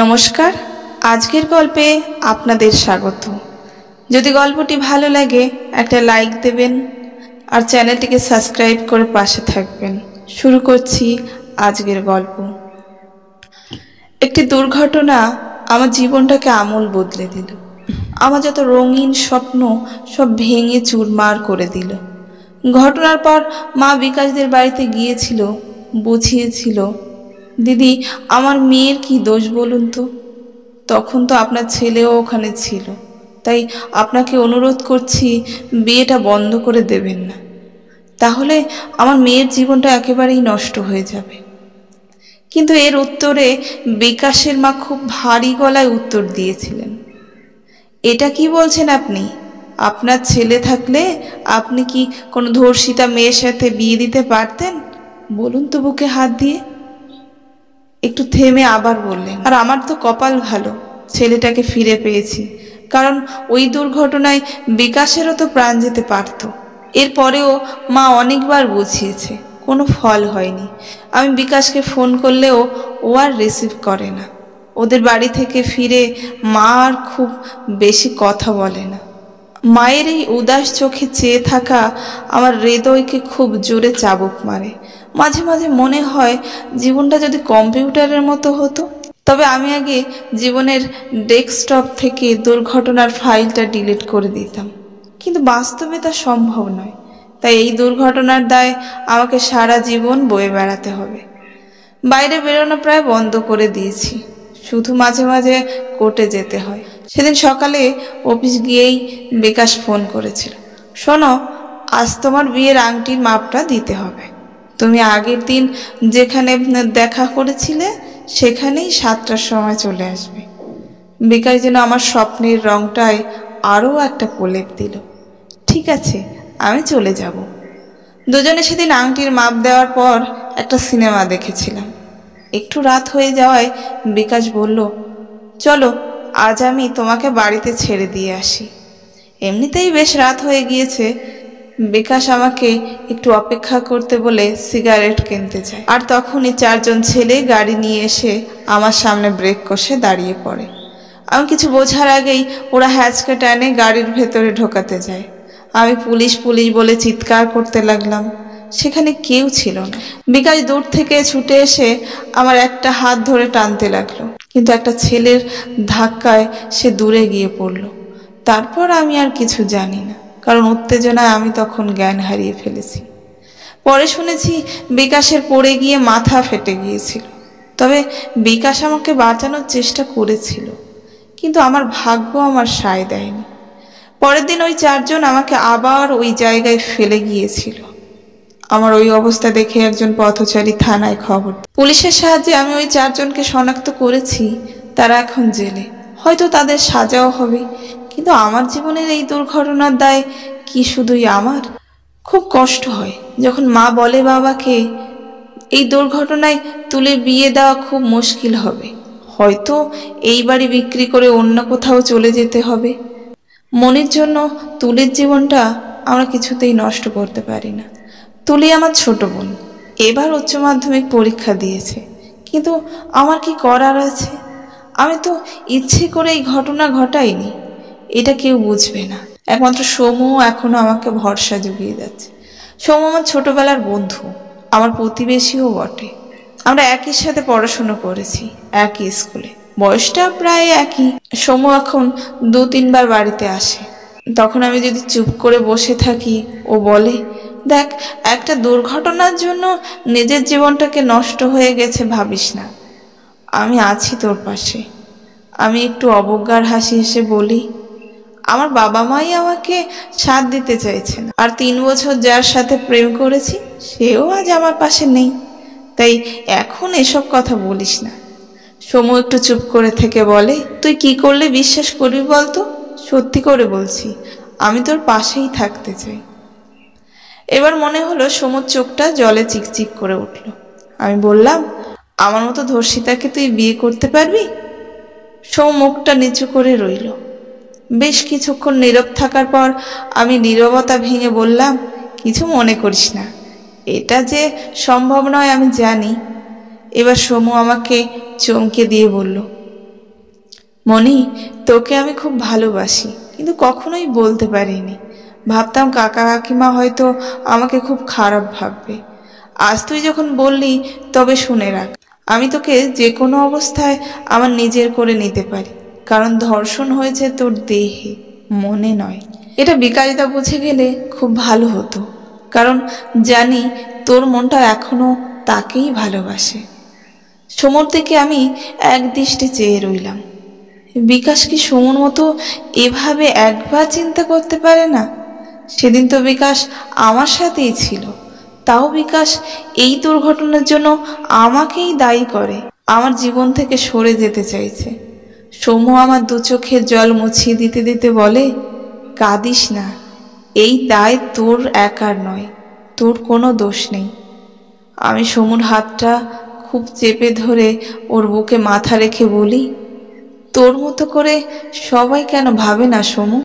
নমস্কার। আজকের গল্পে আপনাদের স্বাগত। যদি গল্পটি ভালো লাগে একটা লাইক দেবেন আর চ্যানেলটিকে সাবস্ক্রাইব করে পাশে থাকবেন। শুরু করছি আজকের গল্প। একটি দুর্ঘটনা আমার জীবনটাকে আমূল বদলে দিল। আমার যত রঙিন স্বপ্ন সব ভেঙে চুরমার করে দিল। ঘটনার পর মা বিকাশদের বাড়িতে গিয়েছিল, বুঝিয়েছিল, দিদি আমার মেয়ের কি দোষ বলুন তো? তখন তো আপনার ছেলেও ওখানে ছিল, তাই আপনাকে অনুরোধ করছি বিয়েটা বন্ধ করে দেবেন না, তাহলে আমার মেয়ের জীবনটা একেবারেই নষ্ট হয়ে যাবে। কিন্তু এর উত্তরে বিকাশের মা খুব ভারী গলায় উত্তর দিয়েছিলেন, এটা কি বলছেন আপনি? আপনার ছেলে থাকলে আপনি কি কোনো ধর্ষিতা মেয়ের সাথে বিয়ে দিতে পারতেন? বলুন তো বুকে হাত দিয়ে। একটু থেমে আবার বললেন, আর আমার তো কপাল ভালো, ছেলেটাকে ফিরে পেয়েছি, কারণ ওই দুর্ঘটনায় বিকাশেরও তো প্রাণ যেতে পারত। এরপরেও মা অনেকবার বুঝিয়েছে, কোনো ফল হয়নি। আমি বিকাশকে ফোন করলেও ও আর রিসিভ করে না। ওদের বাড়ি থেকে ফিরে মা আর খুব বেশি কথা বলে না। মায়ের এই উদাস চোখে চেয়ে থাকা আমার হৃদয়কে খুব জোরে চাবুক মারে। মাঝে মাঝে মনে হয় জীবনটা যদি কম্পিউটারের মতো হতো, তবে আমি আগে জীবনের ডেস্কটপ থেকে দুর্ঘটনার ফাইলটা ডিলিট করে দিতাম। কিন্তু বাস্তবে তা সম্ভব নয়, তাই এই দুর্ঘটনার দায় আমাকে সারা জীবন বয়ে বেড়াতে হবে। বাইরে বেরোনো প্রায় বন্ধ করে দিয়েছি, শুধু মাঝে মাঝে কোর্টে যেতে হয়। সেদিন সকালে অফিস গিয়েই বিকাশ ফোন করেছিল, শোনো, আজ তোমার বিয়ের আংটির মাপটা দিতে হবে। তুমি আগের দিন যেখানে দেখা করেছিলে সেখানেই 7টার সময় চলে আসবে। বিকাশ যেন আমার স্বপ্নের রংটায় আরও একটা প্রলেপ দিল। ঠিক আছে, আমি চলে যাব। দুজনে সেদিন আংটির মাপ দেওয়ার পর একটা সিনেমা দেখেছিলাম। একটু রাত হয়ে যাওয়ায় বিকাশ বলল, চলো আজ আমি তোমাকে বাড়িতে ছেড়ে দিয়ে আসি। এমনিতেই বেশ রাত হয়ে গিয়েছে। বিকাশ আমাকে একটু অপেক্ষা করতে বলে সিগারেট কিনতে চায়, আর তখনই 4জন ছেলে গাড়ি নিয়ে এসে আমার সামনে ব্রেক কষে দাঁড়িয়ে পড়ে। আমি কিছু বোঝার আগেই ওরা হ্যাচকা টানে গাড়ির ভেতরে ঢোকাতে যায়। আমি পুলিশ পুলিশ বলে চিৎকার করতে লাগলাম। সেখানে কেউ ছিল না। বিকাশ দূর থেকে ছুটে এসে আমার একটা হাত ধরে টানতে লাগলো, কিন্তু একটা ছেলের ধাক্কায় সে দূরে গিয়ে পড়ল। তারপর আমি আর কিছু জানি না, কারণ উত্তেজনায় আমি তখন জ্ঞান হারিয়ে ফেলেছি। পরে শুনেছি বিকাশের পড়ে গিয়ে মাথা ফেটে গিয়েছিল। তবে বিকাশ আমাকে বাঁচানোর চেষ্টা করেছিল, কিন্তু আমার ভাগ্য আমার সায় দেয়নি। পরের দিন ওই 4জন আমাকে আবার ওই জায়গায় ফেলে গিয়েছিল। আমার ওই অবস্থা দেখে একজন পথচারী থানায় খবর। পুলিশের সাহায্যে আমি ওই 4জনকে শনাক্ত করেছি। তারা এখন জেলে, হয়তো তাদের সাজাও হবে। কিন্তু আমার জীবনের এই দুর্ঘটনার দায় কি শুধুই আমার? খুব কষ্ট হয় যখন মা বলে বাবাকে, এই দুর্ঘটনায় তুলে বিয়ে দেওয়া খুব মুশকিল হবে, হয়তো এই বাড়ি বিক্রি করে অন্য কোথাও চলে যেতে হবে। মনির জন্য তুলির জীবনটা আমরা কিছুতেই নষ্ট করতে পারি না। তুলি আমার ছোট বোন, এবার উচ্চ মাধ্যমিক পরীক্ষা দিয়েছে, কিন্তু আমার কি করার আছে? আমি তো ইচ্ছে করে এই ঘটনা ঘটাইনি, এটা কেউ বুঝবে না। একমাত্র সোমু এখনো আমাকে ভরসা জুগিয়ে যাচ্ছে। সোমু আমার ছোটবেলার বন্ধু, আমার প্রতিবেশীও বটে। আমরা একই সাথে পড়াশুনো করেছি, একই স্কুলে, বয়সটা প্রায় একই। সোমু এখন 2-3বার বাড়িতে আসে। তখন আমি যদি চুপ করে বসে থাকি, ও বলে, দেখ, একটা দুর্ঘটনার জন্য নিজের জীবনটাকে নষ্ট হয়ে গেছে ভাবিস না, আমি আছি তোর পাশে। আমি একটু অবজ্ঞার হাসি হেসে বলি, আমার বাবা মাই আমাকে সাথ দিতে চাইছে না, আর 3 বছর যার সাথে প্রেম করেছি সেও আজ আমার পাশে নেই, তাই এখন এসব কথা বলিস না। সমু একটু চুপ করে থেকে বলে, তুই কি করলে বিশ্বাস করবি বলতো? সত্যি করে বলছি, আমি তোর পাশেই থাকতে চাই। এবার মনে হলো সমুর চোখটা জলে চিকচিক করে উঠল। আমি বললাম, আমার মতো ধর্ষিতাকে তুই বিয়ে করতে পারবি? সমু মুখটা নিচু করে রইল। বেশ কিছুক্ষণ নীরব থাকার পর আমি নীরবতা ভেঙে বললাম, কিছু মনে করিস না, এটা যে সম্ভব নয় আমি জানি। এবার সমু আমাকে চমকে দিয়ে বলল, মনি, তোকে আমি খুব ভালোবাসি, কিন্তু কখনোই বলতে পারিনি। ভাবতাম কাকা কাকিমা হয়তো আমাকে খুব খারাপ ভাববে। আজ তুই যখন বললি, তবে শুনে রাখ, আমি তোকে যে কোনো অবস্থায় আমার নিজের করে নিতে পারি, কারণ ধর্ষণ হয়েছে তোর দেহে, মনে নয়। এটা বিকাশদা বুঝে গেলে খুব ভালো হতো, কারণ জানি তোর মনটা এখনো তাকেই ভালোবাসে। সমর দিকে আমি এক দৃষ্টে চেয়ে রইলাম। বিকাশ কি সমর মতো এভাবে একবার চিন্তা করতে পারে না? সেদিন তো বিকাশ আমার সাথেই ছিল, তাও বিকাশ এই দুর্ঘটনার জন্য আমাকেই দায়ী করে, আমার জীবন থেকে সরে যেতে চাইছে। সৌম্য আমার দু চোখের জল মুছিয়ে দিতে দিতে বলে, কাঁদিস না, এই দায় তোর একার নয়, তোর কোনো দোষ নেই। আমি সমুর হাতটা খুব চেপে ধরে ওর বুকে মাথা রেখে বলি, তোর মতো করে সবাই কেন ভাবে না সমু?